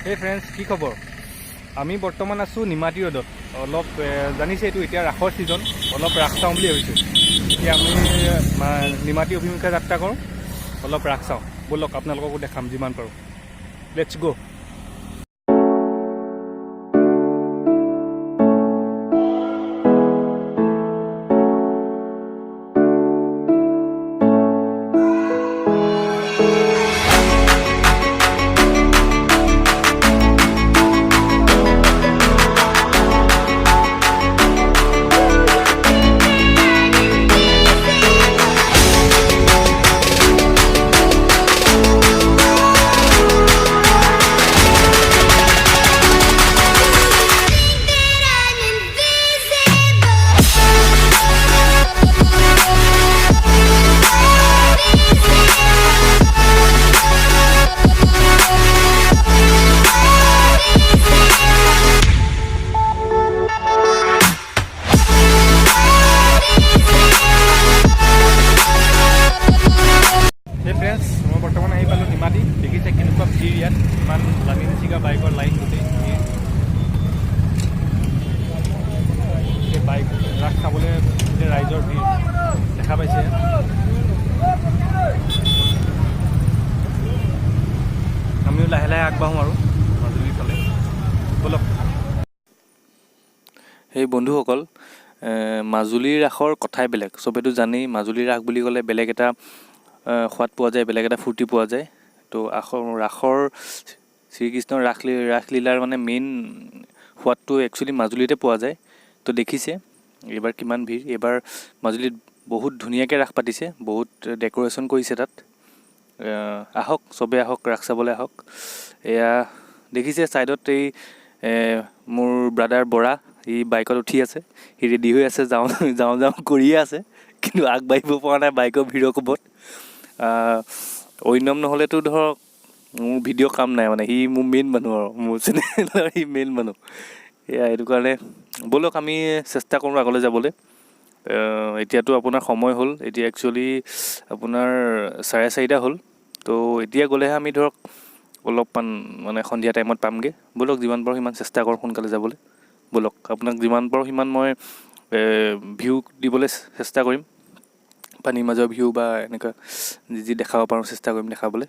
হে ফ্ৰেণ্ডছ, কি খবৰ? আমি বৰ্তমান আছোঁ নিমাতী ৰোডত। অলপ জানিছে এইটো এতিয়া ৰাসৰ ছিজন, অলপ ৰাস চাওঁ বুলি ভাবিছোঁ। এতিয়া আমি নিমাতী অভিমুখে যাত্ৰা কৰোঁ, অলপ ৰাস চাওঁ। ব'লক আপোনালোককো দেখাম যিমান পাৰোঁ। লেটছ গ'। মই বৰ্তমান আহি পালোঁ নিমাতী। দেখিছে কেনেকুৱা ভিৰ ইয়াত, ইমান জানি নিচিকা বাইকৰ লাইন গোটেই বাইক ৰাস চাবলৈ গোটেই ৰাইজৰ ভিৰ দেখা পাইছে। আমিও লাহে লাহে আগবাঢ়োঁ আৰু মাজুলীৰ ফালে। ব'লক। সেই বন্ধুসকল, মাজুলীৰ ৰাসৰ কথাই বেলেগ। চবেতো জানেই মাজুলীৰ ৰাস বুলি ক'লে বেলেগ এটা সোৱাদ পোৱা যায়, বেলেগ এটা ফূৰ্তি পোৱা যায়। তো ৰাসৰ শ্ৰীকৃষ্ণৰ ৰাসলীলাৰ মানে মেইন সোৱাদটো একচুৱেলি মাজুলীতে পোৱা যায়। তো দেখিছে এইবাৰ কিমান ভিৰ। এইবাৰ মাজুলীত বহুত ধুনীয়াকৈ ৰাস পাতিছে, বহুত ডেক'ৰেশ্যন কৰিছে তাত। আহক, চবে আহক, ৰাস চাবলৈ আহক। এয়া দেখিছে ছাইডত এই মোৰ ব্ৰাদাৰ বৰা, সি বাইকত উঠি আছে, সি ৰেডি হৈ আছে, যাওঁ কৰিয়ে আছে, কিন্তু আগবাঢ়িব পৰা নাই বাইকৰ ভিৰৰ কোবত। অন্যম নহ'লেতো ধৰক মোৰ ভিডিঅ' কাম নাই, মানে সি মোৰ মেইন মানুহ আৰু মোৰ চেনেলৰ সি মেইন মানুহ। এয়া এইটো কাৰণে ব'লক আমি চেষ্টা কৰোঁ আগলৈ যাবলৈ। এতিয়াতো আপোনাৰ সময় হ'ল, এতিয়া একচুৱেলি আপোনাৰ 4:30 হ'ল। তো এতিয়া গ'লেহে আমি ধৰক অলপমান মানে সন্ধিয়া টাইমত পামগৈ। ব'লক যিমান পাৰোঁ সিমান চেষ্টা কৰোঁ সোনকালে যাবলৈ। ব'লক আপোনাক যিমান পাৰোঁ সিমান মই ভিউ দিবলৈ চেষ্টা কৰিম, পানীৰ মাজৰ ভিউ বা এনেকুৱা যি দেখাব পাৰোঁ চেষ্টা কৰিম দেখাবলৈ।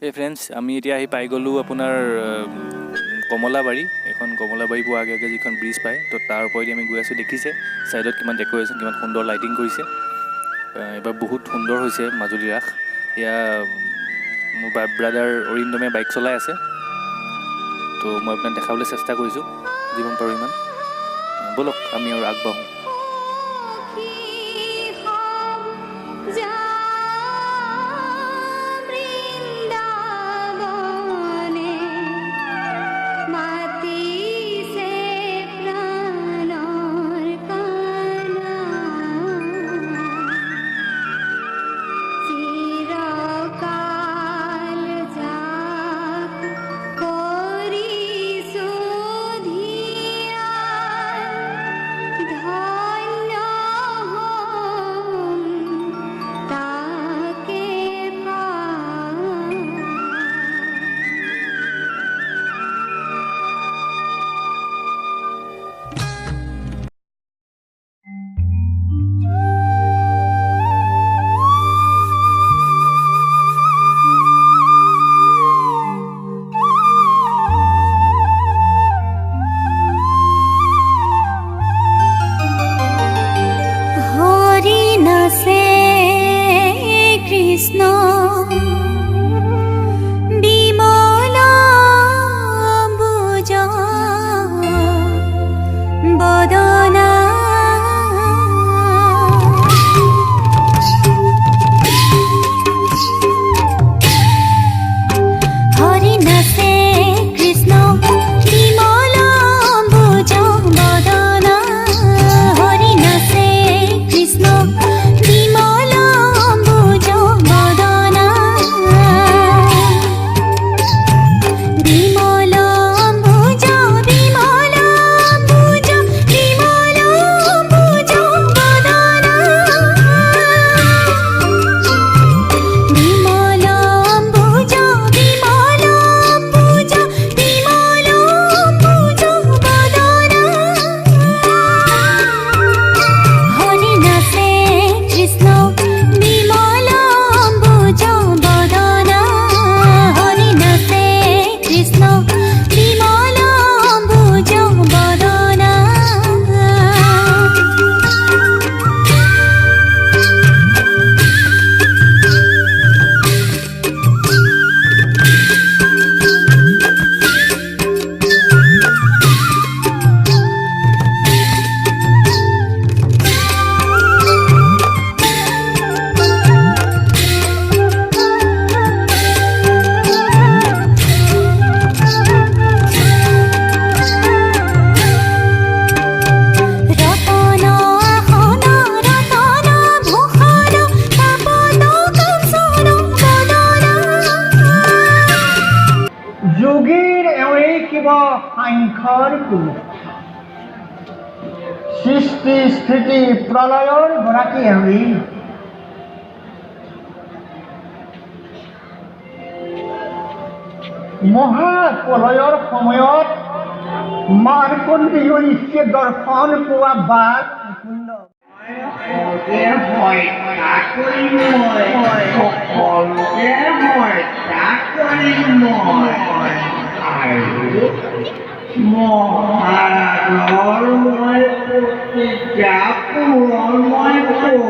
এই ফ্ৰেণ্ডছ, আমি এতিয়া আহি পাই গ'লোঁ আপোনাৰ কমলাবাৰী। এখন কমলাবাৰী পোৱাৰ আগে আগে যিখন ব্ৰিজ পায়, তো তাৰ ওপৰেদি আমি গৈ আছোঁ। দেখিছে ছাইডত কিমান ডেক'ৰেশ্যন, কিমান সুন্দৰ লাইটিং কৰিছে। এইবাৰ বহুত সুন্দৰ হৈছে মাজুলী ৰাস। এয়া মোৰ ব্ৰাদাৰ অৰিন্দমে বাইক চলাই আছে, তো মই আপোনাক দেখাবলৈ চেষ্টা কৰিছোঁ যিমান পাৰোঁ সিমান। ব'লক আমি আৰু আগবাঢ়োঁ। धा সাংখ্যৰ কোনো সৃষ্টি স্থিতি প্ৰলয়ৰ গৰাকী আমি মহাপ্ৰলয়ৰ সময়ত মাৰ্কণ্ডেয় ঋষিয়ে দৰ্শন পোৱা বাট শূন্য মহাৰাজৰ মই প্ৰতিজ্ঞা পূৰণময় Yeah.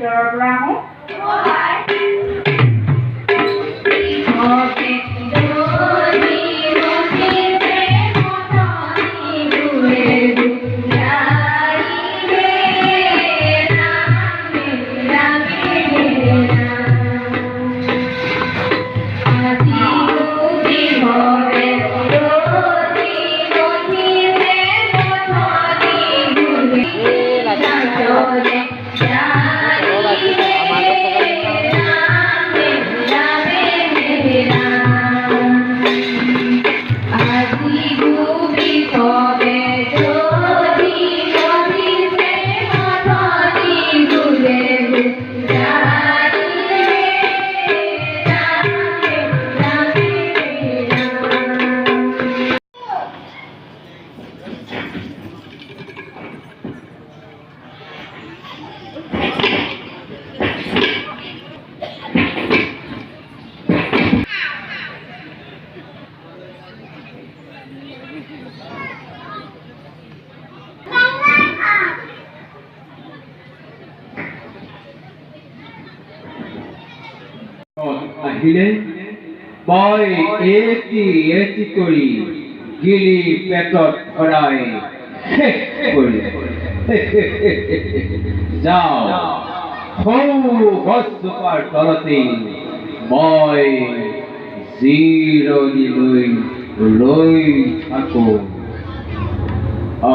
ভিতৰৰ পৰা আহোঁ আহিলে মই এটি কৰি গিলি পেটত ভৰাই শেষ কৰিলে যাওঁ সৰু গছজোপাৰ তলতে মই জিৰণি লৈ ৰৈ থাকোঁ আ